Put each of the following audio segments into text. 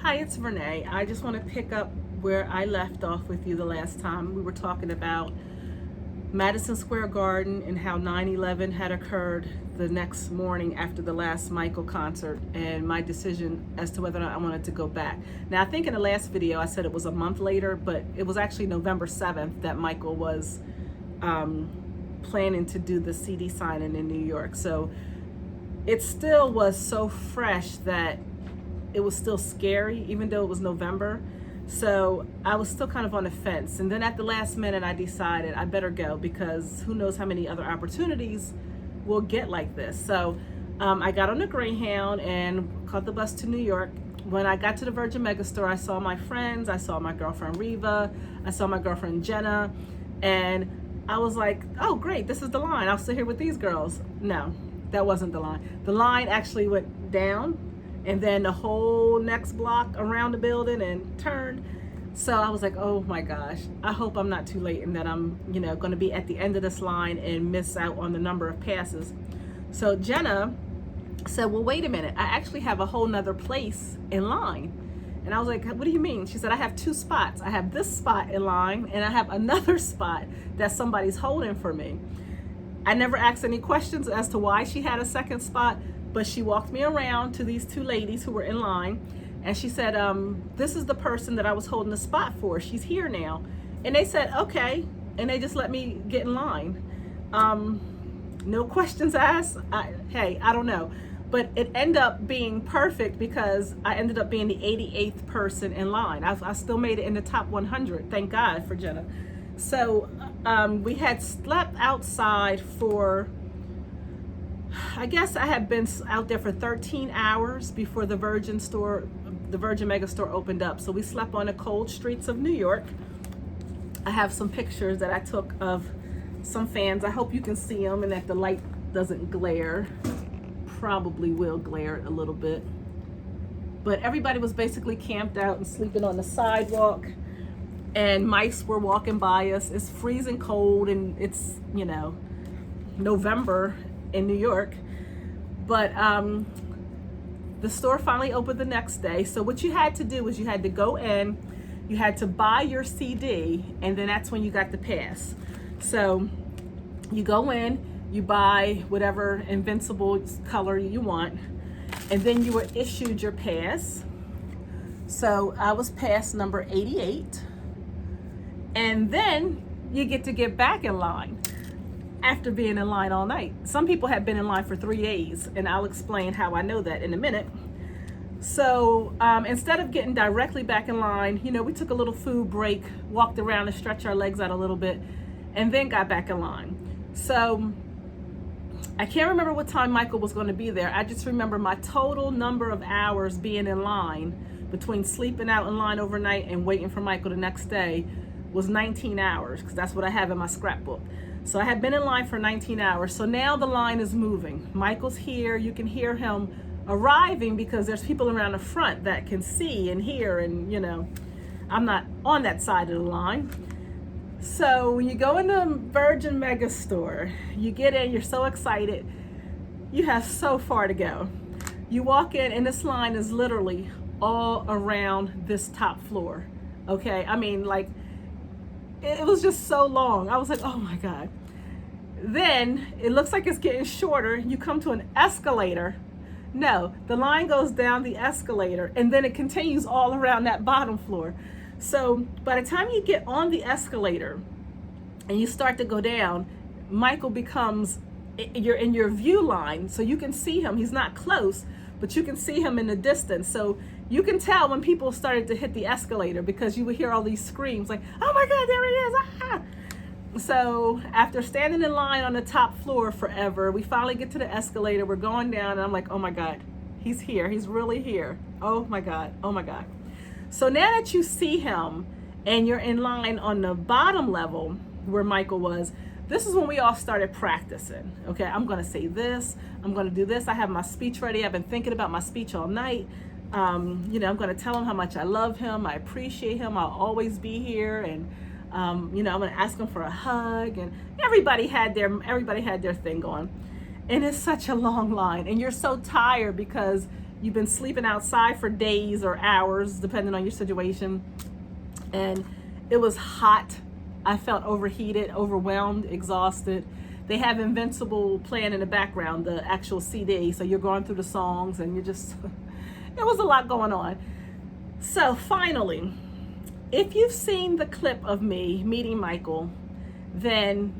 Hi, it's Vernay. I just want to pick up where I left off with you the last time. We were talking about Madison Square Garden and how 9/11 had occurred the next morning after the last Michael concert, and my decision as to whether or not I wanted to go back. Now, I think in the last video I said it was a month later, but it was actually November 7th that Michael was planning to do the CD signing in New York. So it still was so fresh that it was still scary, even though it was November. So I was still kind of on the fence. And then at the last minute, I decided I better go, because who knows how many other opportunities we'll get like this. So I got on the Greyhound and caught the bus to New York. When I got to the Virgin Megastore, I saw my friends. I saw my girlfriend Reva. I saw my girlfriend Jenna. And I was like, oh, great, this is the line. I'll sit here with these girls. No, that wasn't the line. The line actually went down, and then the whole next block around the building and turned. So I was like, oh my gosh, I hope I'm not too late and that I'm, going to be at the end of this line and miss out on the number of passes. So Jenna said, well, wait a minute, I actually have a whole nother place in line. And I was like, what do you mean? She said, I have two spots. I have this spot in line and I have another spot that somebody's holding for me. I never asked any questions as to why she had a second spot, but she walked me around to these two ladies who were in line, and she said, this is the person that I was holding the spot for. She's here now. And they said, okay, and they just let me get in line. No questions asked. I don't know. But it ended up being perfect because I ended up being the 88th person in line. I still made it in the top 100. Thank God for Jenna. So we had slept outside for, I guess I had been out there for 13 hours before the Virgin Megastore opened up. So we slept on the cold streets of New York. I have some pictures that I took of some fans. I hope you can see them and that the light doesn't glare. Probably will glare a little bit. But everybody was basically camped out and sleeping on the sidewalk. And mice were walking by us. It's freezing cold and it's, November in New York. But the store finally opened the next day. So what you had to do was you had to go in, you had to buy your CD, and then that's when you got the pass. So you go in, you buy whatever Invincible color you want, and then you were issued your pass. So I was pass number 88. And then you get to get back in line after being in line all night. Some people have been in line for 3 days, and I'll explain how I know that in a minute. So instead of getting directly back in line, we took a little food break, walked around and stretched our legs out a little bit, and then got back in line. So I can't remember what time Michael was going to be there. I just remember my total number of hours being in line between sleeping out in line overnight and waiting for Michael the next day was 19 hours, because that's what I have in my scrapbook. So I had been in line for 19 hours. So now the line is moving. Michael's here. You can hear him arriving because there's people around the front that can see and hear, and I'm not on that side of the line. So when you go in the Virgin Megastore, you get in, you're so excited. You have so far to go. You walk in and this line is literally all around this top floor. Okay, I mean, like, it was just so long. I was like, oh my God. Then it looks like it's getting shorter. You come to an escalator. No, the line goes down the escalator and then it continues all around that bottom floor. So by the time you get on the escalator and you start to go down, Michael you're in your view line, so you can see him. He's not close, but you can see him in the distance. So you can tell when people started to hit the escalator because you would hear all these screams like, oh my God, there he is. Ah! So after standing in line on the top floor forever, we finally get to the escalator. We're going down and I'm like, oh my God, he's here. He's really here. Oh my God. Oh my God. So now that you see him and you're in line on the bottom level where Michael was, this is when we all started practicing. Okay, I'm going to say this. I'm going to do this. I have my speech ready. I've been thinking about my speech all night. I'm going to tell him how much I love him. I appreciate him. I'll always be here. And, I'm going to ask him for a hug. And everybody had their thing going. And it's such a long line. And you're so tired because You've been sleeping outside for days or hours, depending on your situation. And it was hot. I felt overheated, overwhelmed, exhausted. They have Invincible playing in the background, the actual CD. So you're going through the songs and you're just, it was a lot going on. So finally, if you've seen the clip of me meeting Michael, then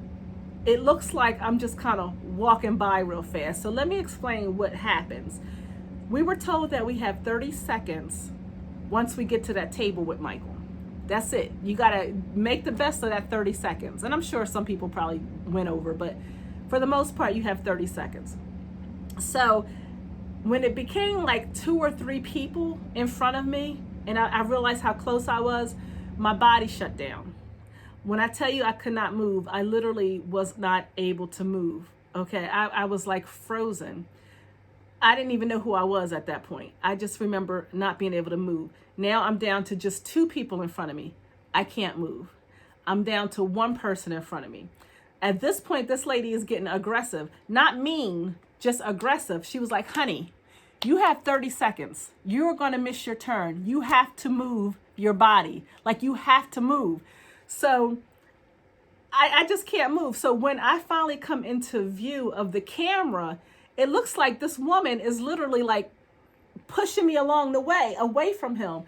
it looks like I'm just kind of walking by real fast. So let me explain what happens. We were told that we have 30 seconds once we get to that table with Michael. That's it. You got to make the best of that 30 seconds. And I'm sure some people probably went over, but for the most part, you have 30 seconds. So when it became like 2 or 3 people in front of me, and I realized how close I was, my body shut down. When I tell you I could not move, I literally was not able to move. Okay, I was like frozen. I didn't even know who I was at that point. I just remember not being able to move. Now I'm down to just 2 people in front of me. I can't move. I'm down to 1 person in front of me. At this point, this lady is getting aggressive. Not mean, just aggressive. She was like, honey, you have 30 seconds. You're going to miss your turn. You have to move your body. Like, you have to move. So I just can't move. So when I finally come into view of the camera, it looks like this woman is literally like pushing me along the way, away from him.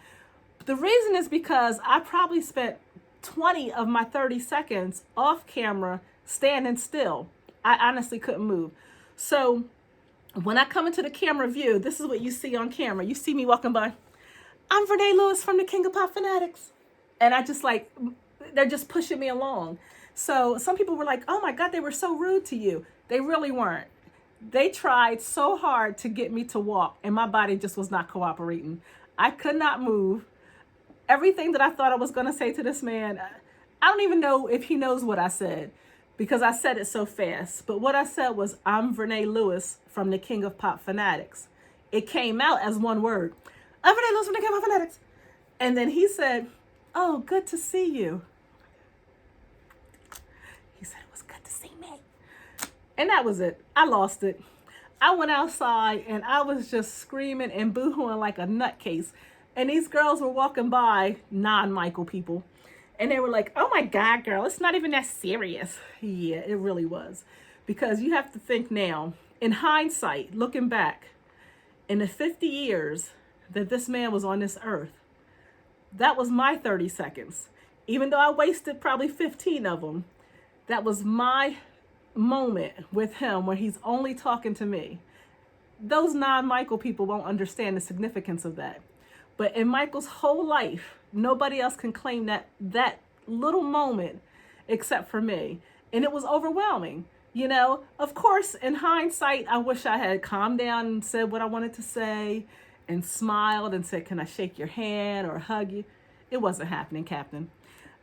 The reason is because I probably spent 20 of my 30 seconds off camera standing still. I honestly couldn't move. So when I come into the camera view, this is what you see on camera. You see me walking by. I'm Vernay Lewis from the King of Pop Fanatics. And I just like, they're just pushing me along. So some people were like, oh my God, they were so rude to you. They really weren't. They tried so hard to get me to walk, and my body just was not cooperating. I could not move. Everything that I thought I was going to say to this man, I don't even know if he knows what I said because I said it so fast. But what I said was, I'm Vernay Lewis from the King of Pop Fanatics. It came out as one word. I'm Vernay Lewis from the King of Pop Fanatics. And then he said, oh, good to see you. He said, it was good to see me. And that was it. I lost it. I went outside and I was just screaming and boohooing like a nutcase. And these girls were walking by, non-Michael people. And they were like, oh my God, girl, it's not even that serious. Yeah, it really was. Because you have to think now, in hindsight, looking back, in the 50 years that this man was on this earth, that was my 30 seconds. Even though I wasted probably 15 of them, that was my moment with him where he's only talking to me. Those non-Michael people won't understand the significance of that. But in Michael's whole life, nobody else can claim that little moment except for me. And it was overwhelming. You know, of course, in hindsight, I wish I had calmed down and said what I wanted to say and smiled and said, can I shake your hand or hug you? It wasn't happening, Captain.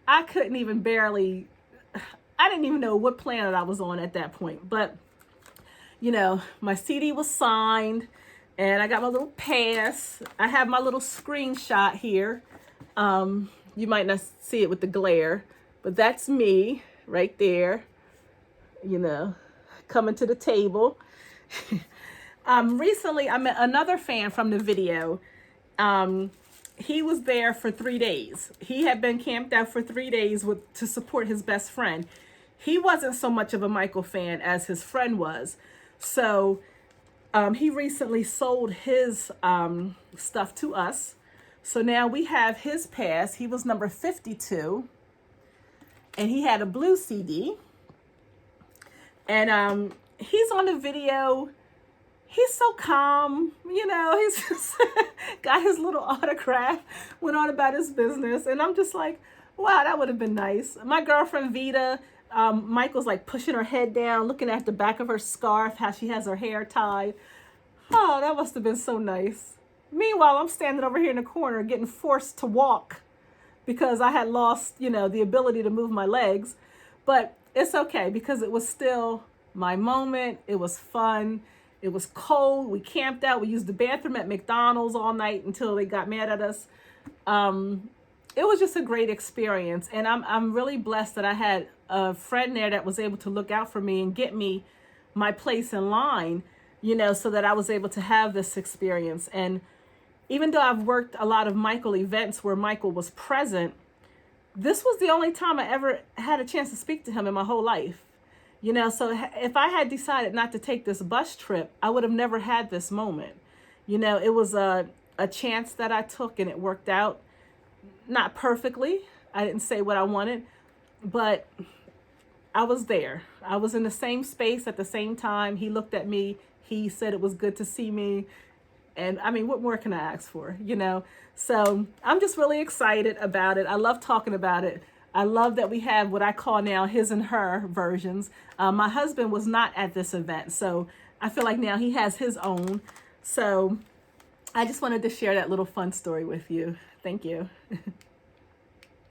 I couldn't even barely, I didn't even know what planet I was on at that point. But, you know, my CD was signed and I got my little pass. I have my little screenshot here. You might not see it with the glare, but that's me right there, you know, coming to the table. Recently, I met another fan from the video. He was there for 3 days. He had been camped out for 3 days to support his best friend. He wasn't so much of a Michael fan as his friend was. So he recently sold his stuff to us. So now we have his pass. He was number 52. And he had a blue CD. And he's on the video. He's so calm, you know, he's just got his little autograph, went on about his business. And I'm just like, wow, that would have been nice. My girlfriend, Vita, Michael's like pushing her head down, looking at the back of her scarf, how she has her hair tied. Oh, that must have been so nice. Meanwhile, I'm standing over here in the corner getting forced to walk because I had lost, you know, the ability to move my legs. But it's okay because it was still my moment. It was fun. It was cold. We camped out. We used the bathroom at McDonald's all night until they got mad at us. It was just a great experience. And I'm really blessed that I had a friend there that was able to look out for me and get me my place in line so that I was able to have this experience. And even though I've worked a lot of Michael events where Michael was present, this was the only time I ever had a chance to speak to him in my whole life. So if I had decided not to take this bus trip, I would have never had this moment. It was a chance that I took, and it worked out. Not perfectly. I didn't say what I wanted, but I was there. I was in the same space at the same time. He looked at me. He said it was good to see me. And I mean, what more can I ask for, So I'm just really excited about it. I love talking about it. I love that we have what I call now his and her versions. My husband was not at this event, so I feel like now he has his own. So I just wanted to share that little fun story with you. Thank you.